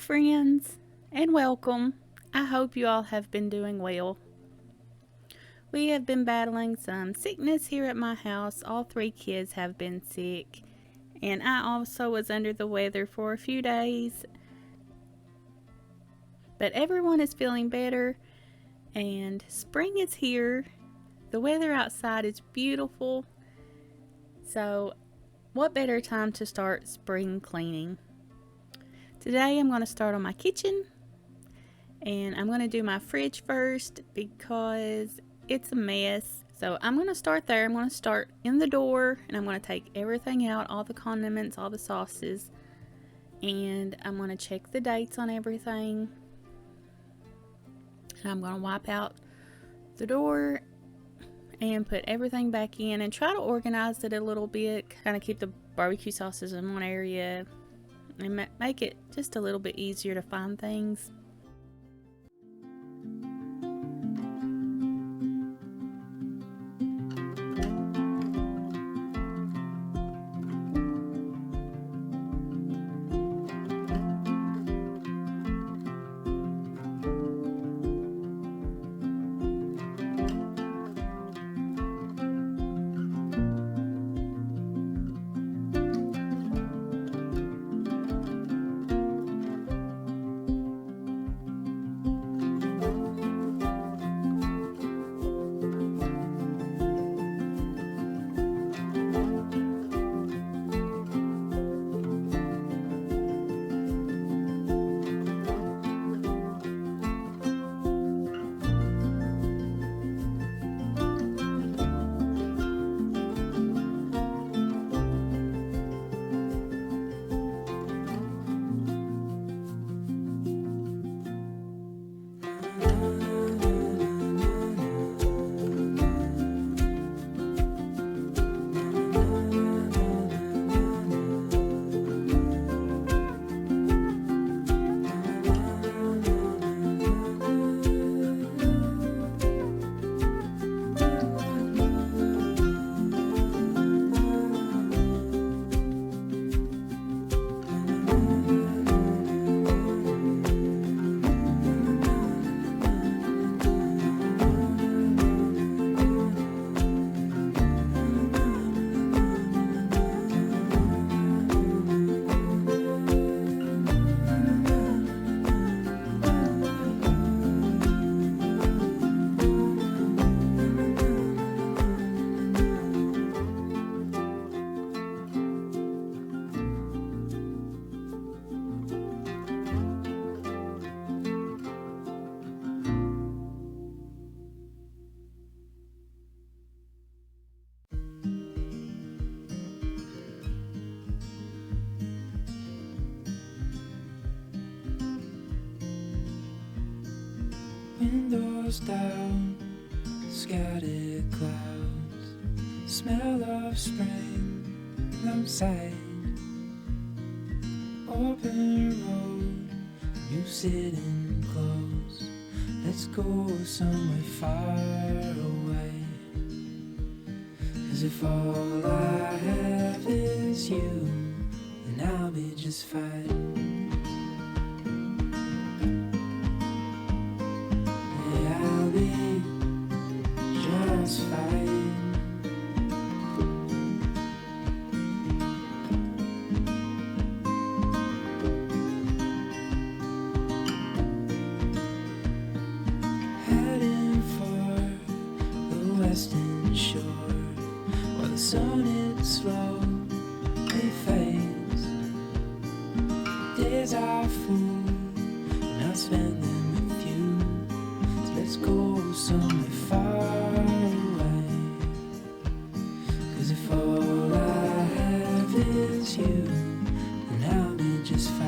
friends, and welcome. I hope you all have been doing well. We have been battling some sickness here at my house. All three kids have been sick, and I also was under the weather for a few days. But everyone is feeling better, and spring is here. The weather outside is beautiful. So, what better time to start spring cleaning? Today I'm going to start on my kitchen, and I'm going to do my fridge first because it's a mess. So I'm going to start there. I'm going to start in the door, and I'm going to take everything out, all the condiments, all the sauces, and I'm going to check the dates on everything. And I'm going to wipe out the door and put everything back in and try to organize it a little bit, kind of keep the barbecue sauces in one area and make it just a little bit easier to find things. Windows down, scattered clouds, smell of spring outside. Open road, you sitting close. Let's go somewhere far away. 'Cause if all I have is you, then I'll be just fine. Just fine. Heading for the western shore, while the sun it slowly fades. Days are full, and I'll spend them with you. So let's go somewhere far away. 'Cause if all I have is you, then I'll be just fine.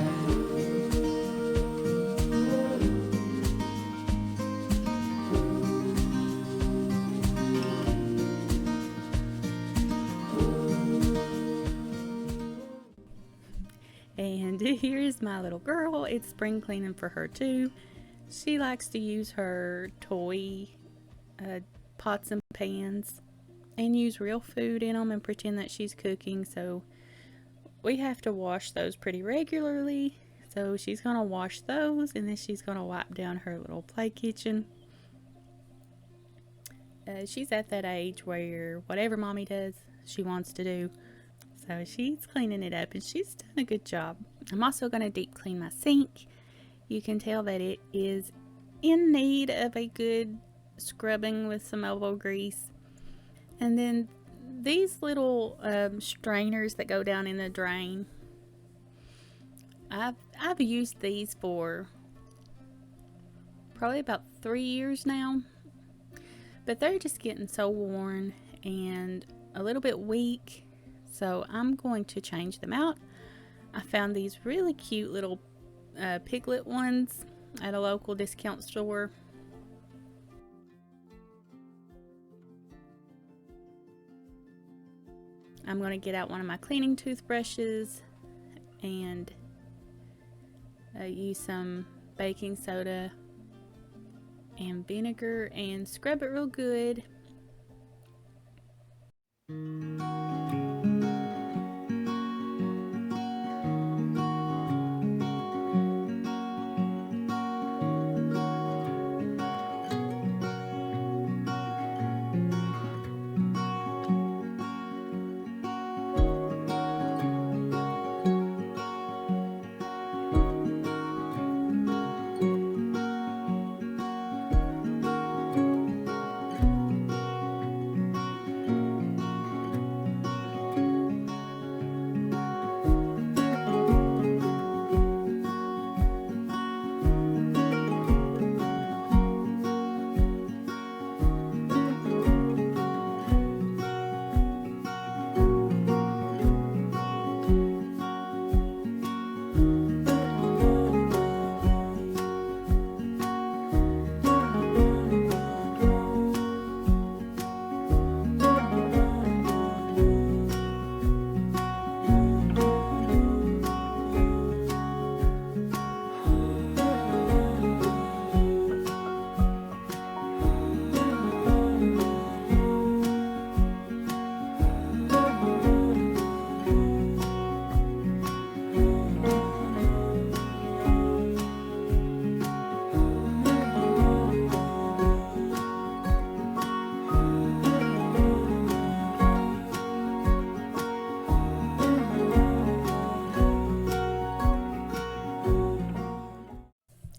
And here's my little girl. It's spring cleaning for her too. She likes to use her toy pots and pans and use real food in them and pretend that she's cooking. So we have to wash those pretty regularly. So she's going to wash those, and then she's going to wipe down her little play kitchen. She's at that age where whatever mommy does, she wants to do. So she's cleaning it up, and she's done a good job. I'm also going to deep clean my sink. You can tell that it is in need of a good scrubbing with some elbow grease. And then these little strainers that go down in the drain, I've used these for probably about 3 years now, but they're just getting so worn and a little bit weak, so I'm going to change them out. I found these really cute little piglet ones at a local discount store. I'm going to get out one of my cleaning toothbrushes and use some baking soda and vinegar and scrub it real good.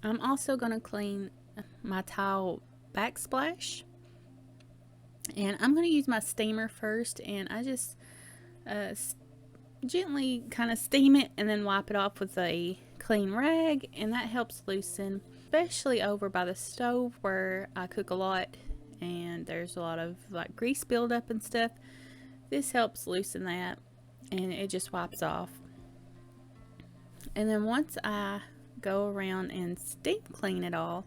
I'm also going to clean my tile backsplash, and I'm going to use my steamer first, and I just gently kind of steam it and then wipe it off with a clean rag, and that helps loosen, especially over by the stove where I cook a lot and there's a lot of like grease buildup and stuff. This helps loosen that, and it just wipes off. And then once I go around and steam clean it all,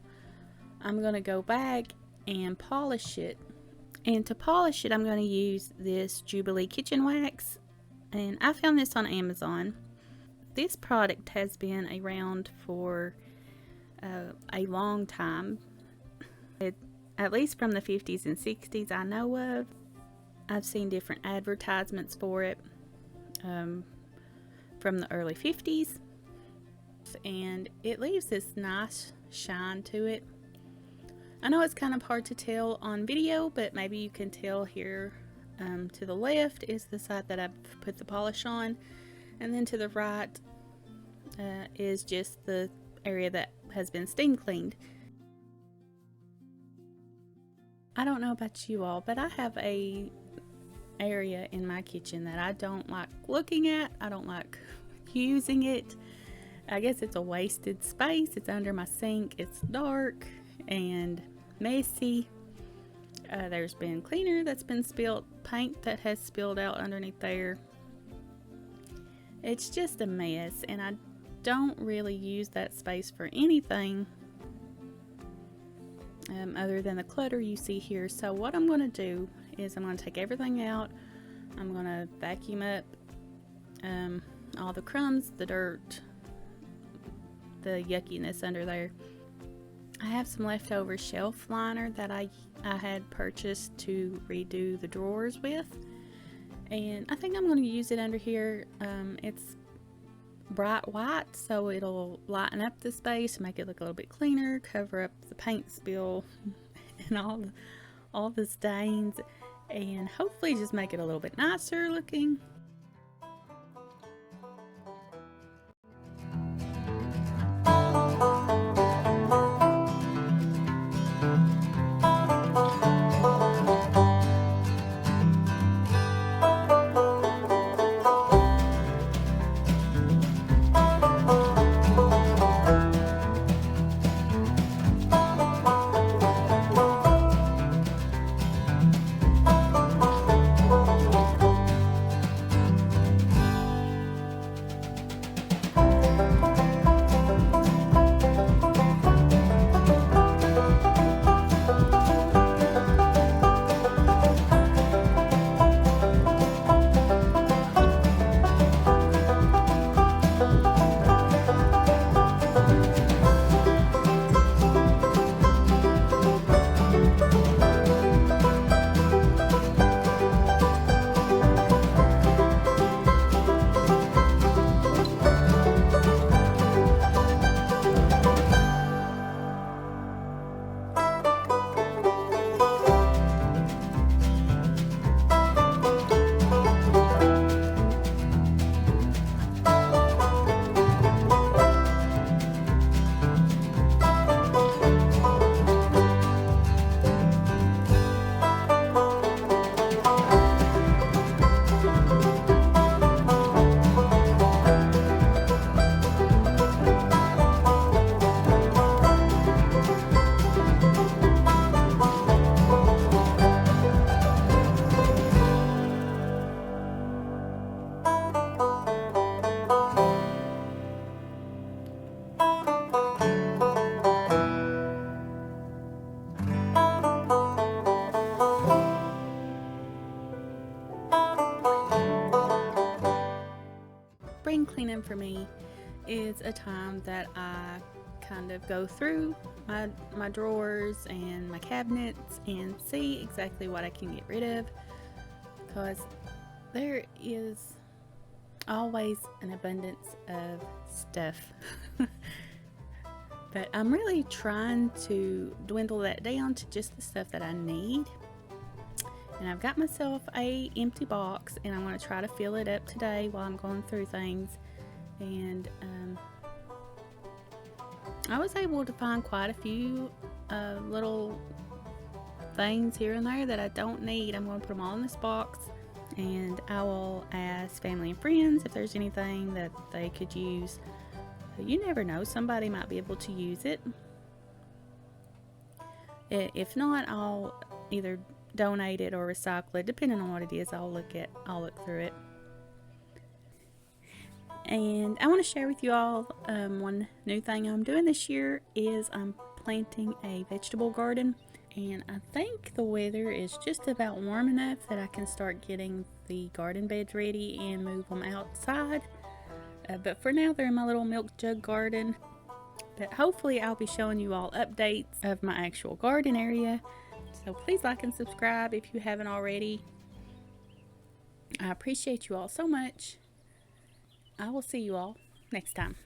I'm going to go back and polish it. And to polish it, I'm going to use this Jubilee kitchen wax, and I found this on Amazon. This product has been around for a long time, at least from the 50s and 60s I know of. I've seen different advertisements for it from the early 50s, and it leaves this nice shine to it. I know it's kind of hard to tell on video, but maybe you can tell here. To the left is the side that I've put the polish on, and then to the right is just the area that has been steam cleaned. I don't know about you all, but I have a area in my kitchen that I don't like looking at. I don't like using it. I guess it's a wasted space. It's under my sink. It's dark and messy. There's been cleaner that's been spilled, paint that has spilled out underneath there. It's just a mess, and I don't really use that space for anything other than the clutter you see here. So what I'm going to do is I'm going to take everything out. I'm going to vacuum up all the crumbs, the dirt, the yuckiness under there. I have some leftover shelf liner that I had purchased to redo the drawers with, and I think I'm going to use it under here. It's bright white so it'll lighten up the space, make it look a little bit cleaner, cover up the paint spill and all the stains, and hopefully just make it a little bit nicer looking. Spring cleaning for me is a time that I kind of go through my drawers and my cabinets and see exactly what I can get rid of, because there is always an abundance of stuff. But I'm really trying to dwindle that down to just the stuff that I need. And I've got myself a empty box, and I'm going to try to fill it up today while I'm going through things. And I was able to find quite a few little things here and there that I don't need. I'm going to put them all in this box, and I will ask family and friends if there's anything that they could use. You never know, somebody might be able to use it. If not, I'll either donate it or recycle it, depending on what it is. I'll look through it. And I want to share with you all one new thing I'm doing this year is I'm planting a vegetable garden, and I think the weather is just about warm enough that I can start getting the garden beds ready and move them outside. But for now, they're in my little milk jug garden. But hopefully I'll be showing you all updates of my actual garden area. So please like and subscribe if you haven't already. I appreciate you all so much. I will see you all next time.